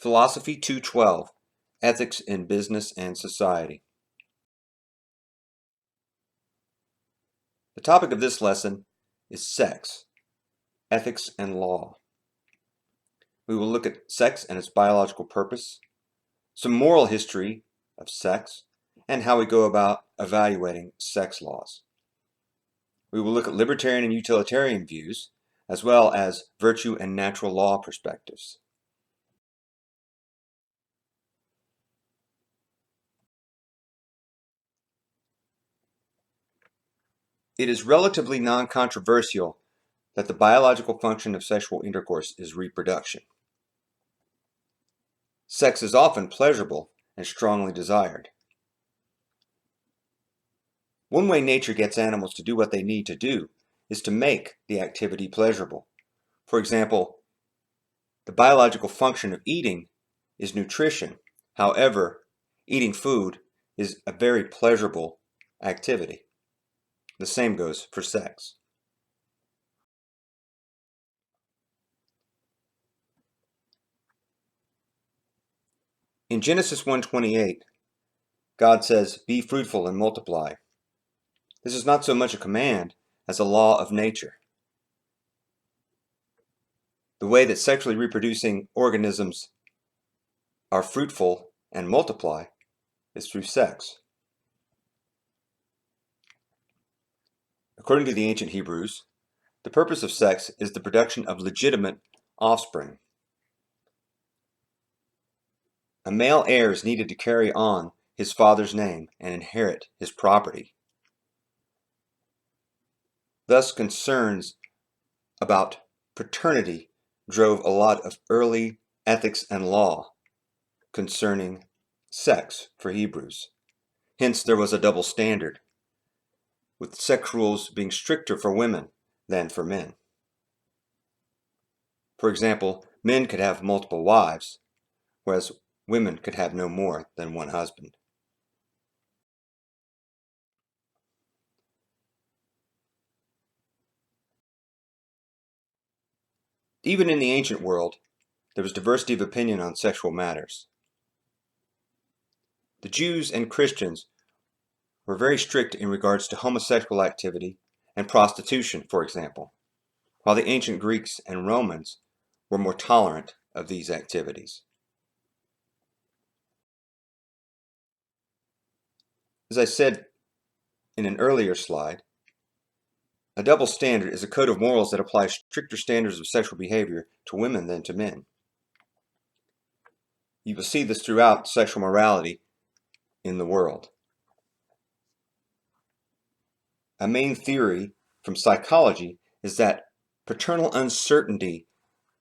Philosophy 212, Ethics in Business and Society. The topic of this lesson is sex, ethics and law. We will look at sex and its biological purpose, some moral history of sex, and how we go about evaluating sex laws. We will look at libertarian and utilitarian views, as well as virtue and natural law perspectives. It is relatively non-controversial that the biological function of sexual intercourse is reproduction. Sex is often pleasurable and strongly desired. One way nature gets animals to do what they need to do is to make the activity pleasurable. For example, the biological function of eating is nutrition. However, eating food is a very pleasurable activity. The same goes for sex. In Genesis 1:28, God says, "Be fruitful and multiply." This is not so much a command as a law of nature. The way that sexually reproducing organisms are fruitful and multiply is through sex. According to the ancient Hebrews, the purpose of sex is the production of legitimate offspring. A male heir is needed to carry on his father's name and inherit his property. Thus, concerns about paternity drove a lot of early ethics and law concerning sex for Hebrews. Hence, there was a double standard, with sex rules being stricter for women than for men. For example, men could have multiple wives, whereas women could have no more than one husband. Even in the ancient world, there was diversity of opinion on sexual matters. The Jews and Christians were very strict in regards to homosexual activity and prostitution, for example, while the ancient Greeks and Romans were more tolerant of these activities. As I said in an earlier slide, a double standard is a code of morals that applies stricter standards of sexual behavior to women than to men. You will see this throughout sexual morality in the world. A main theory from psychology is that paternal uncertainty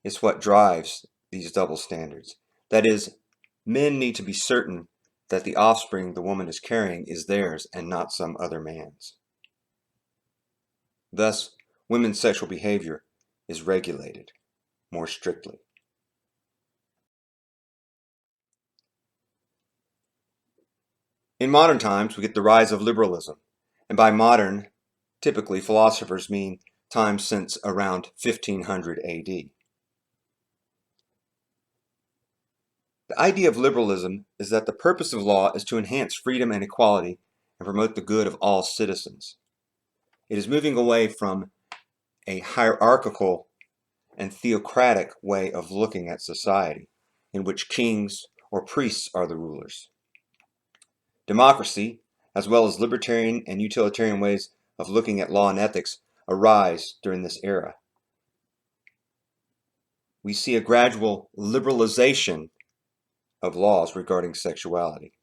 is what drives these double standards. That is, men need to be certain that the offspring the woman is carrying is theirs and not some other man's. Thus, women's sexual behavior is regulated more strictly. In modern times, we get the rise of liberalism, and by modern, typically philosophers mean times since around 1500 AD. The idea of liberalism is that the purpose of law is to enhance freedom and equality and promote the good of all citizens. It is moving away from a hierarchical and theocratic way of looking at society, in which kings or priests are the rulers. Democracy, as well as libertarian and utilitarian ways of looking at law and ethics, arise during this era. We see a gradual liberalization of laws regarding sexuality.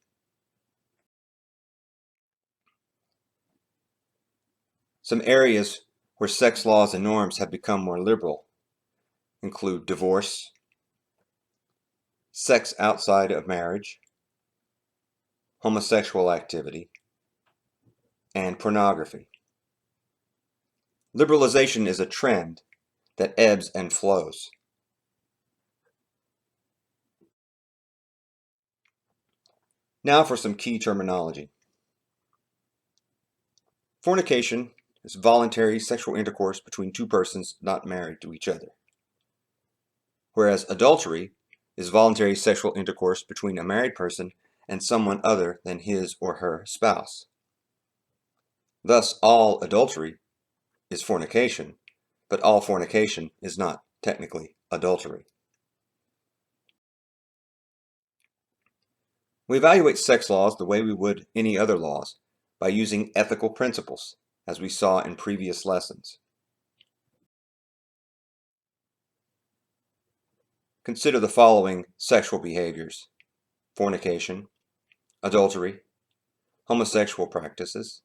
Some areas where sex laws and norms have become more liberal include divorce, sex outside of marriage, homosexual activity, and pornography. Liberalization is a trend that ebbs and flows. Now for some key terminology. Fornication is voluntary sexual intercourse between two persons not married to each other, whereas adultery is voluntary sexual intercourse between a married person and someone other than his or her spouse. Thus, all adultery is fornication, but all fornication is not technically adultery. We evaluate sex laws the way we would any other laws, by using ethical principles, as we saw in previous lessons. Consider the following sexual behaviors: fornication, adultery, homosexual practices,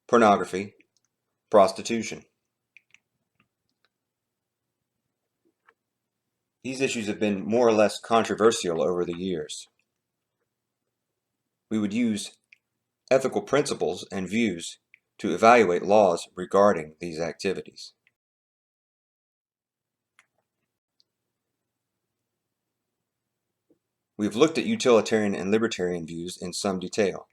pornography, prostitution. These issues have been more or less controversial over the years. We would use ethical principles and views to evaluate laws regarding these activities. We've looked at utilitarian and libertarian views in some detail.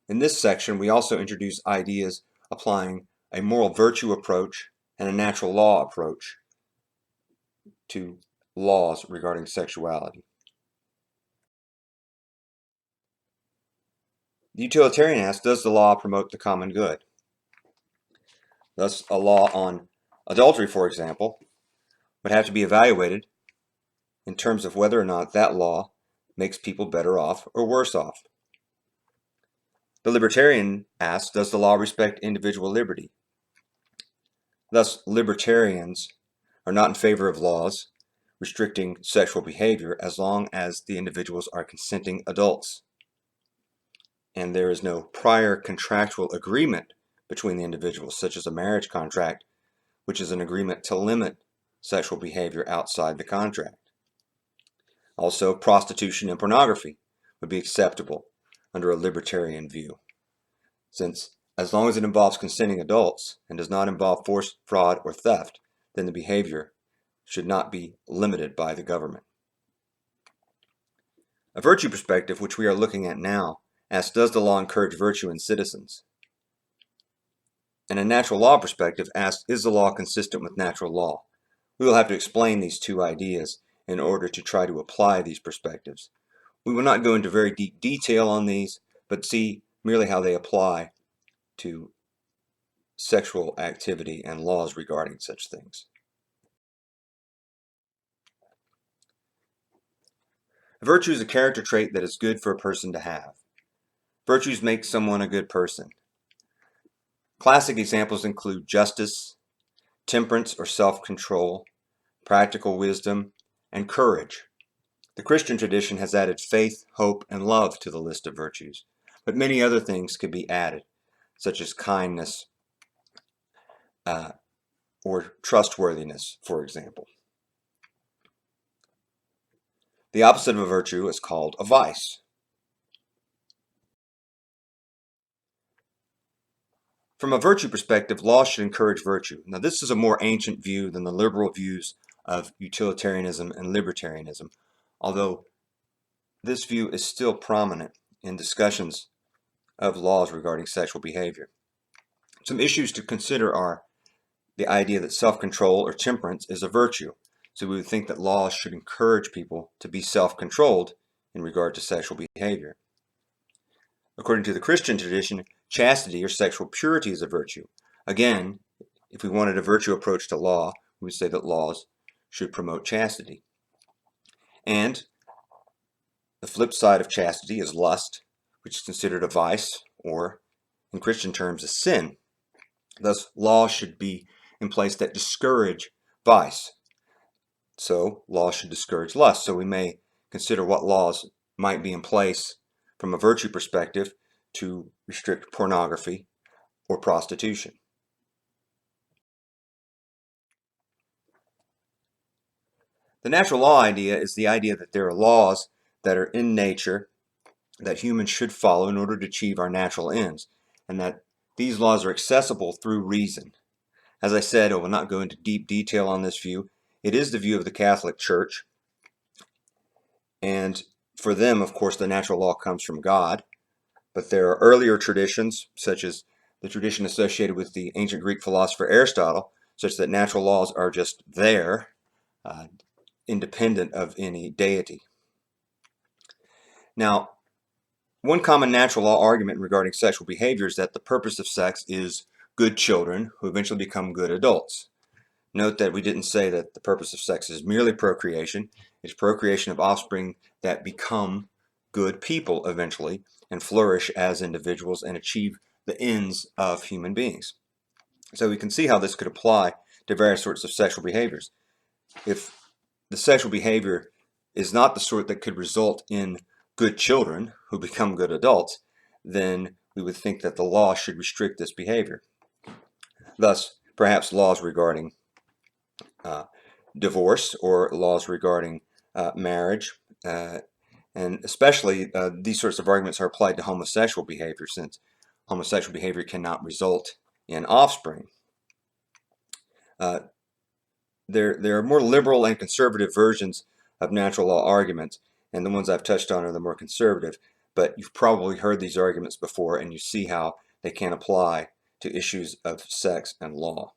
In this section, we also introduce ideas applying a moral virtue approach and a natural law approach to laws regarding sexuality. The utilitarian asks, does the law promote the common good? Thus, a law on adultery, for example, would have to be evaluated in terms of whether or not that law makes people better off or worse off. The libertarian asks, does the law respect individual liberty? Thus, libertarians are not in favor of laws restricting sexual behavior as long as the individuals are consenting adults and there is no prior contractual agreement between the individuals, such as a marriage contract, which is an agreement to limit sexual behavior outside the contract. Also, prostitution and pornography would be acceptable under a libertarian view, since as long as it involves consenting adults and does not involve force, fraud, or theft, then the behavior should not be limited by the government. A virtue perspective, which we are looking at now, asks, does the law encourage virtue in citizens? And a natural law perspective asks, is the law consistent with natural law? We will have to explain these two ideas in order to try to apply these perspectives. We will not go into very deep detail on these, but see merely how they apply to sexual activity and laws regarding such things. Virtue is a character trait that is good for a person to have. Virtues make someone a good person. Classic examples include justice, temperance or self-control, practical wisdom, and courage. The Christian tradition has added faith, hope, and love to the list of virtues, but many other things could be added, such as kindness or trustworthiness, for example. The opposite of a virtue is called a vice. From a virtue perspective, law should encourage virtue. Now, this is a more ancient view than the liberal views of utilitarianism and libertarianism, although this view is still prominent in discussions of laws regarding sexual behavior. Some issues to consider are the idea that self-control or temperance is a virtue. So we would think that laws should encourage people to be self-controlled in regard to sexual behavior. According to the Christian tradition, chastity or sexual purity is a virtue. Again, if we wanted a virtue approach to law, we would say that laws should promote chastity. And the flip side of chastity is lust, which is considered a vice, or in Christian terms, a sin. Thus, laws should be in place that discourage vice. So, laws should discourage lust. So we may consider what laws might be in place from a virtue perspective to restrict pornography or prostitution. The natural law idea is the idea that there are laws that are in nature that humans should follow in order to achieve our natural ends, and that these laws are accessible through reason. As I said, I will not go into deep detail on this view. It is the view of the Catholic Church, and for them, of course, the natural law comes from God. But there are earlier traditions, such as the tradition associated with the ancient Greek philosopher Aristotle, such that natural laws are just there. independent of any deity. Now, one common natural law argument regarding sexual behavior is that the purpose of sex is good children who eventually become good adults. Note that we didn't say that the purpose of sex is merely procreation. It's procreation of offspring that become good people eventually and flourish as individuals and achieve the ends of human beings. So we can see how this could apply to various sorts of sexual behaviors. If the sexual behavior is not the sort that could result in good children who become good adults, then we would think that the law should restrict this behavior. Thus, perhaps laws regarding divorce or laws regarding marriage, and especially these sorts of arguments are applied to homosexual behavior, since homosexual behavior cannot result in offspring. There are more liberal and conservative versions of natural law arguments, and the ones I've touched on are the more conservative, but you've probably heard these arguments before and you see how they can apply to issues of sex and law.